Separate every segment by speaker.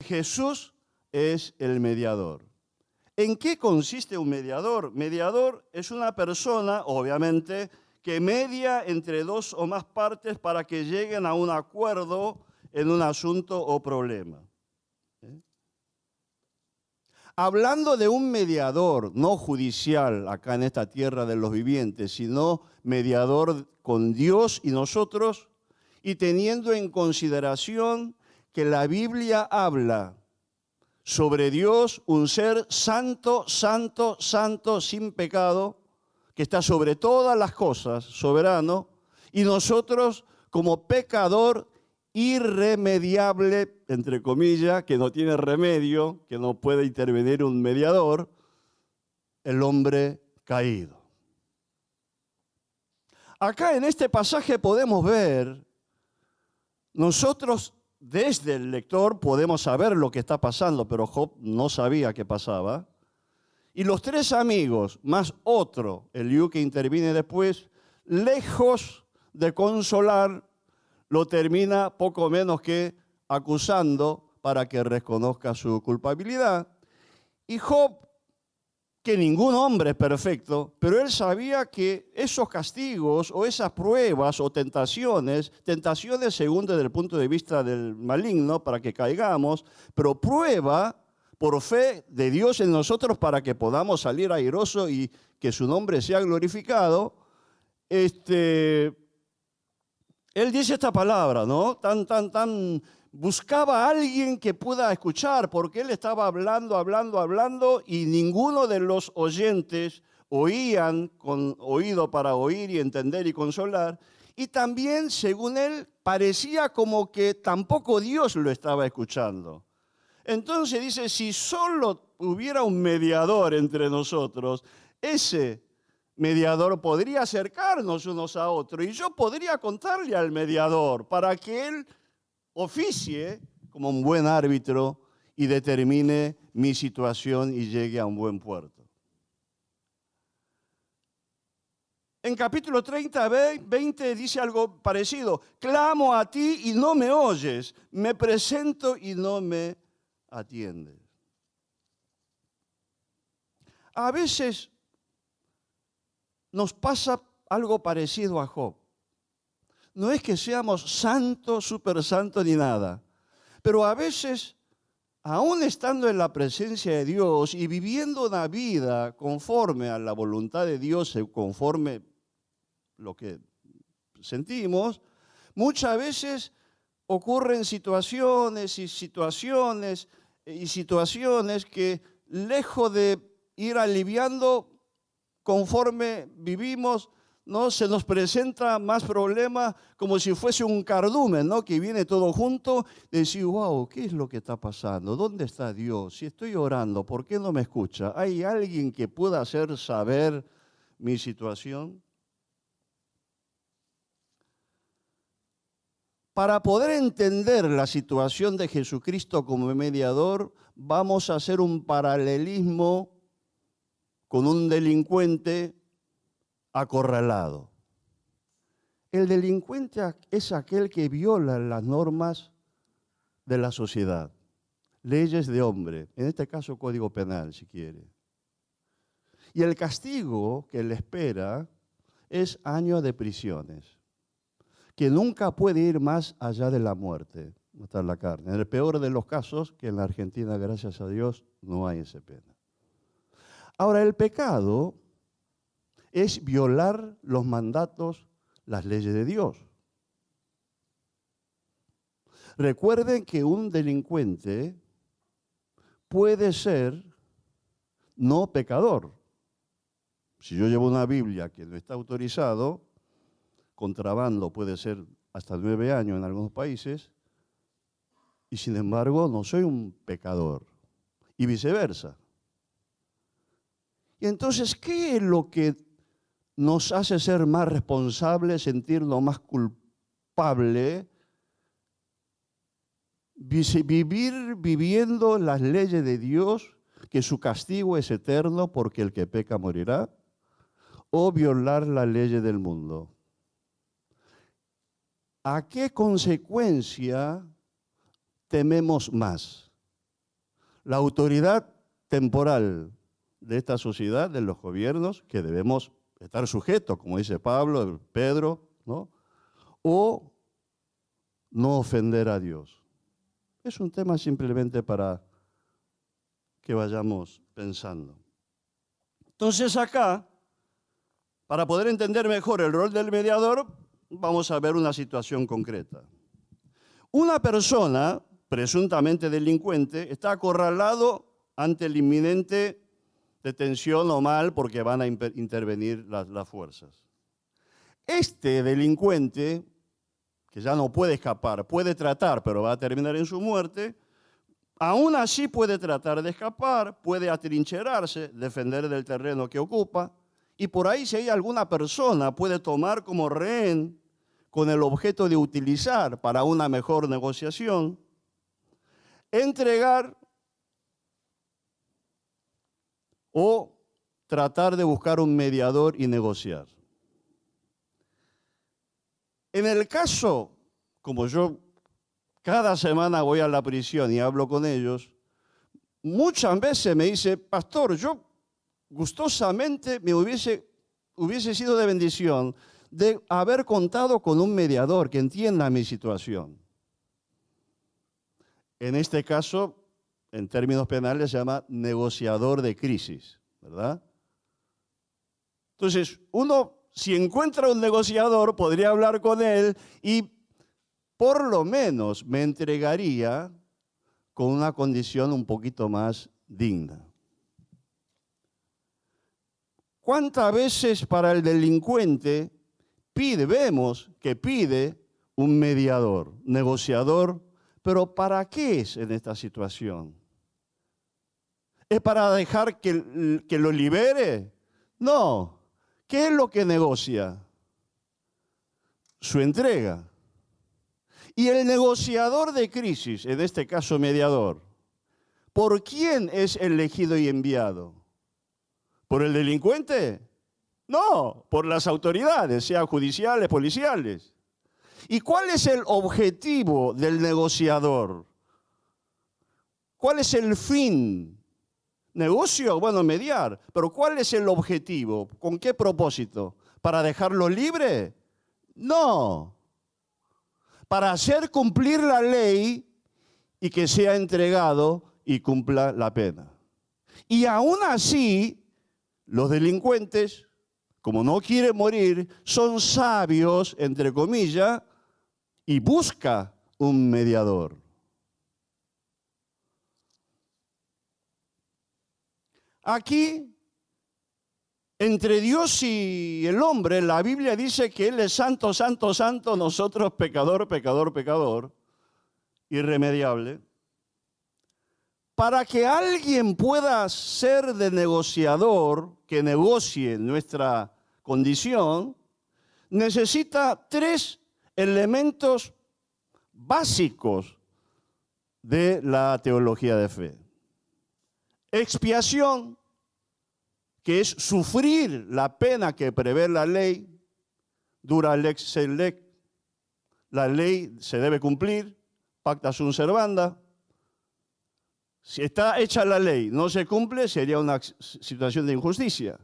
Speaker 1: Jesús es el mediador. ¿En qué consiste un mediador? Mediador es una persona, obviamente, que media entre dos o más partes para que lleguen a un acuerdo en un asunto o problema. Hablando de un mediador, no judicial acá en esta tierra de los vivientes, sino mediador con Dios y nosotros, y teniendo en consideración que la Biblia habla sobre Dios, un ser santo, santo, santo, sin pecado, que está sobre todas las cosas, soberano, y nosotros como pecador irremediable, entre comillas, que no tiene remedio, que no puede intervenir un mediador, el hombre caído. Acá en este pasaje podemos ver, nosotros desde el lector podemos saber lo que está pasando, pero Job no sabía qué pasaba. Y los tres amigos, más otro, Eliú que interviene después, lejos de consolar, lo termina poco menos que acusando para que reconozca su culpabilidad. Y Job, que ningún hombre es perfecto, pero él sabía que esos castigos o esas pruebas o tentaciones según desde el punto de vista del maligno para que caigamos, pero prueba por fe de Dios en nosotros para que podamos salir airosos y que su nombre sea glorificado. Él dice esta palabra, ¿no? Buscaba a alguien que pueda escuchar, porque él estaba hablando, y ninguno de los oyentes oían con oído para oír y entender y consolar. Y también, según él, parecía como que tampoco Dios lo estaba escuchando. Entonces dice, si solo hubiera un mediador entre nosotros, ese mediador podría acercarnos unos a otros y yo podría contarle al mediador para que él oficie como un buen árbitro y determine mi situación y llegue a un buen puerto. En capítulo 30, 20 dice algo parecido. Clamo a ti y no me oyes. Me presento y no me atiendes. A veces nos pasa algo parecido a Job. No es que seamos santos, súper santos ni nada, pero a veces, aún estando en la presencia de Dios y viviendo una vida conforme a la voluntad de Dios, conforme lo que sentimos, muchas veces ocurren situaciones que lejos de ir aliviando conforme vivimos, ¿no? Se nos presenta más problemas como si fuese un cardumen, ¿no? Que viene todo junto y decir, wow, ¿qué es lo que está pasando? ¿Dónde está Dios? Si estoy orando, ¿por qué no me escucha? ¿Hay alguien que pueda hacer saber mi situación? Para poder entender la situación de Jesucristo como mediador, vamos a hacer un paralelismo con un delincuente acorralado. El delincuente es aquel que viola las normas de la sociedad, leyes de hombre, en este caso código penal, si quiere. Y el castigo que le espera es años de prisiones, que nunca puede ir más allá de la muerte, matar la carne. En el peor de los casos, que en la Argentina, gracias a Dios, no hay esa pena. Ahora, el pecado es violar los mandatos, las leyes de Dios. Recuerden que un delincuente puede ser no pecador. Si yo llevo una Biblia que no está autorizado, contrabando puede ser hasta 9 años en algunos países, y sin embargo no soy un pecador, y viceversa. Y entonces, ¿qué es lo que nos hace ser más responsables, sentirnos más culpables? Vivir viviendo las leyes de Dios, que su castigo es eterno porque el que peca morirá, o violar las leyes del mundo. ¿A qué consecuencia tememos más? la autoridad temporal de esta sociedad, de los gobiernos, que debemos estar sujetos, como dice Pablo, Pedro, ¿no? O no ofender a Dios. Es un tema simplemente para que vayamos pensando. Entonces acá, para poder entender mejor el rol del mediador, vamos a ver una situación concreta. Una persona, presuntamente delincuente, está acorralado ante la inminente detención o mal porque van a intervenir las fuerzas. Este delincuente, que ya no puede escapar, puede tratar, pero va a terminar en su muerte, aún así puede tratar de escapar, puede atrincherarse, defender del terreno que ocupa, y por ahí si hay alguna persona puede tomar como rehén con el objeto de utilizar para una mejor negociación, entregar o tratar de buscar un mediador y negociar. En el caso, como yo cada semana voy a la prisión y hablo con ellos, muchas veces me dice, pastor, yo gustosamente me hubiese sido de bendición de haber contado con un mediador que entienda mi situación. En este caso, en términos penales, se llama negociador de crisis, ¿verdad? Entonces, uno, si encuentra un negociador, podría hablar con él y por lo menos me entregaría con una condición un poquito más digna. ¿Cuántas veces para el delincuente vemos que pide un mediador, negociador, pero ¿para qué es en esta situación? ¿Es para dejar que lo libere? No. ¿Qué es lo que negocia? Su entrega. Y el negociador de crisis, en este caso mediador, ¿por quién es elegido y enviado? ¿Por el delincuente? No, por las autoridades, sean judiciales, policiales. ¿Y cuál es el objetivo del negociador? ¿Cuál es el fin? ¿Negocio? Bueno, mediar. Pero ¿cuál es el objetivo? ¿Con qué propósito? ¿Para dejarlo libre? No. Para hacer cumplir la ley y que sea entregado y cumpla la pena. Y aún así, los delincuentes, como no quieren morir, son sabios, entre comillas, y busca un mediador. Aquí, entre Dios y el hombre, la Biblia dice que Él es santo, santo, santo, nosotros pecador, pecador, pecador, irremediable. Para que alguien pueda ser de negociador, que negocie nuestra condición, necesita 3 elementos básicos de la teología de fe. Expiación, que es sufrir la pena que prevé la ley, dura lex sed lex, la ley se debe cumplir, pacta sunt servanda. Si está hecha la ley, no se cumple, sería una situación de injusticia.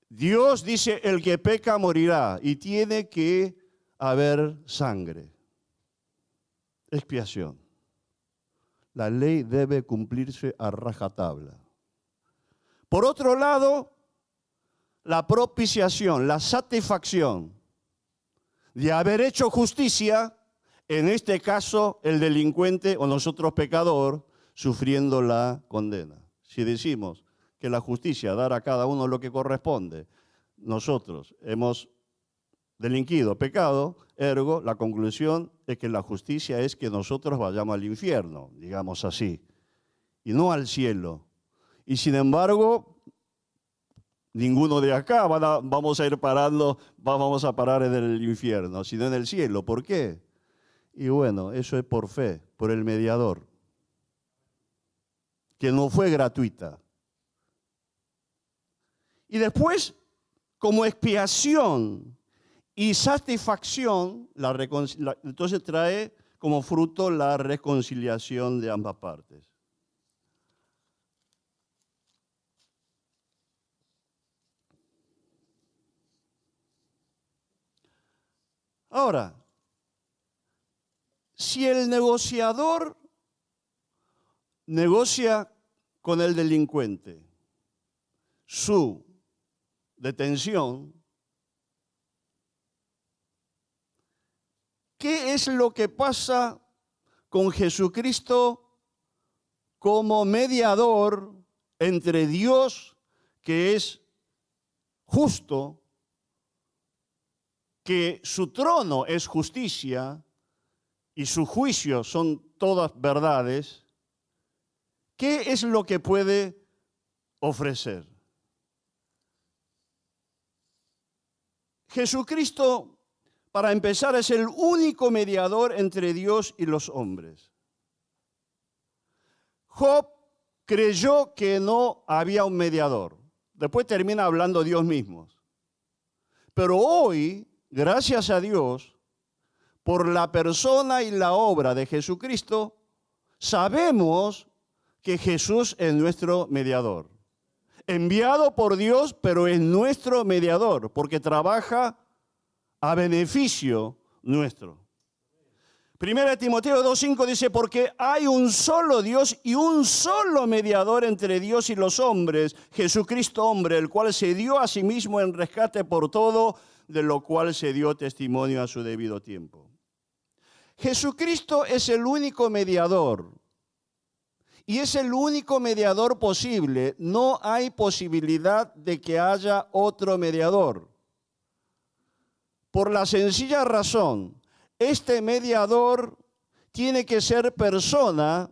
Speaker 1: Dios dice, el que peca morirá, y tiene que haber sangre. Expiación. La ley debe cumplirse a rajatabla. Por otro lado, la propiciación, la satisfacción de haber hecho justicia, en este caso el delincuente o nosotros pecador, sufriendo la condena. Si decimos que la justicia dará a cada uno lo que corresponde, nosotros hemos delinquido, pecado, ergo, la conclusión es que la justicia es que nosotros vayamos al infierno, digamos así, y no al cielo. Y sin embargo, ninguno de acá vamos a ir parando, vamos a parar en el infierno, sino en el cielo. ¿Por qué? Y bueno, eso es por fe, por el mediador, que no fue gratuita. Y después, como expiación y satisfacción, entonces trae como fruto la reconciliación de ambas partes. Ahora, si el negociador negocia con el delincuente su detención, ¿qué es lo que pasa con Jesucristo como mediador entre Dios, que es justo, que su trono es justicia y su juicio son todas verdades? ¿Qué es lo que puede ofrecer? Jesucristo, para empezar, es el único mediador entre Dios y los hombres. Job creyó que no había un mediador. Después termina hablando Dios mismo. Pero hoy, gracias a Dios, por la persona y la obra de Jesucristo, sabemos que Jesús es nuestro mediador. Enviado por Dios, pero es nuestro mediador, porque trabaja a beneficio nuestro. 1 Timoteo 2:5 dice, porque hay un solo Dios y un solo mediador entre Dios y los hombres, Jesucristo hombre, el cual se dio a sí mismo en rescate por todo, de lo cual se dio testimonio a su debido tiempo. Jesucristo es el único mediador. Y es el único mediador posible. No hay posibilidad de que haya otro mediador. Por la sencilla razón, este mediador tiene que ser persona,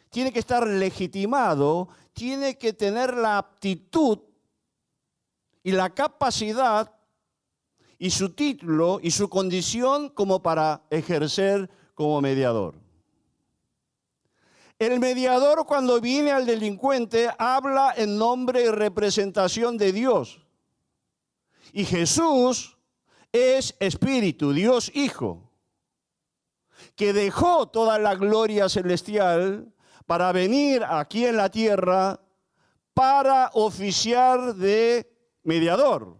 Speaker 1: tiene que estar legitimado, tiene que tener la aptitud y la capacidad y su título y su condición como para ejercer como mediador. El mediador, cuando viene al delincuente, habla en nombre y representación de Dios. Y Jesús es Espíritu, Dios Hijo, que dejó toda la gloria celestial para venir aquí en la tierra para oficiar de mediador.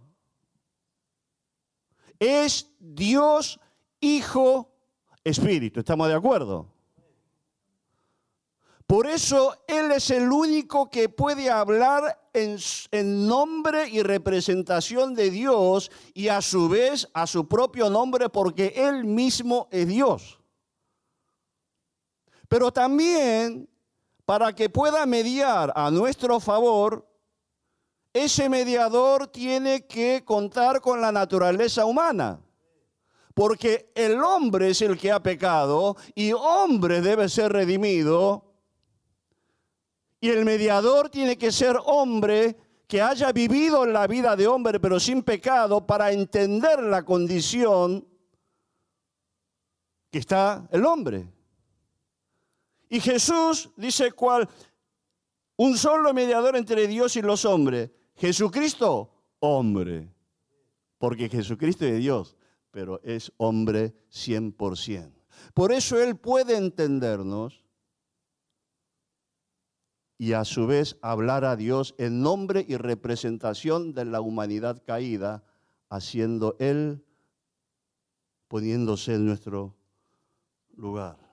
Speaker 1: Es Dios Hijo Espíritu. ¿Estamos de acuerdo? Por eso Él es el único que puede hablar en nombre y representación de Dios y a su vez a su propio nombre, porque Él mismo es Dios. Pero también, para que pueda mediar a nuestro favor, ese mediador tiene que contar con la naturaleza humana. Porque el hombre es el que ha pecado y hombre debe ser redimido. Y el mediador tiene que ser hombre que haya vivido la vida de hombre pero sin pecado para entender la condición que está el hombre. Y Jesús dice cuál, un solo mediador entre Dios y los hombres. Jesucristo, hombre. Porque Jesucristo es Dios, pero es hombre 100%. Por eso Él puede entendernos y a su vez hablar a Dios en nombre y representación de la humanidad caída, haciendo Él, poniéndose en nuestro lugar.